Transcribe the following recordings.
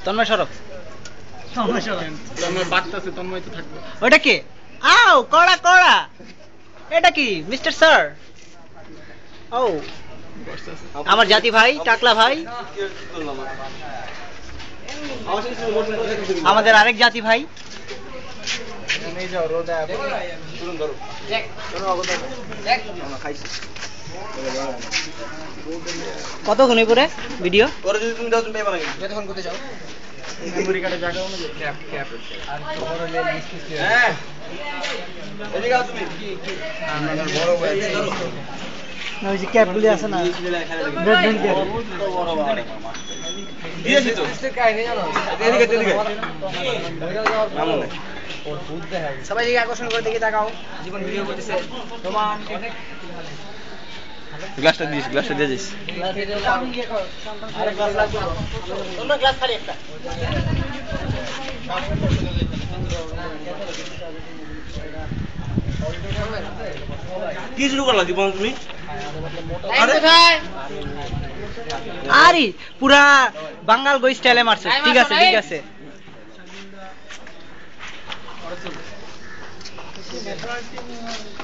তন্ময় সরব ওটা কি আও কড়া কড়া এটা কি মিস্টার স্যার ও আমার জাতি ভাই টাকলা ভাই আমাদের আরেক জাতি ভাই কতক্ষণ পরে ভিডিও করতে চাও ক্যাপগুলি আছে না সবাই দিকে আকর্ষণ করে দেখে তাকাও জীবন ভিডিও করতেছে গ্লাসটা দিয়ে দিস গ্লাস খালি একটা কি শুরু করলা দীপন তুমি আরে পুরা বাঙাল গো স্টাইলে মারছে ঠিক আছে ঠিক আছে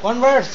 কনভার্স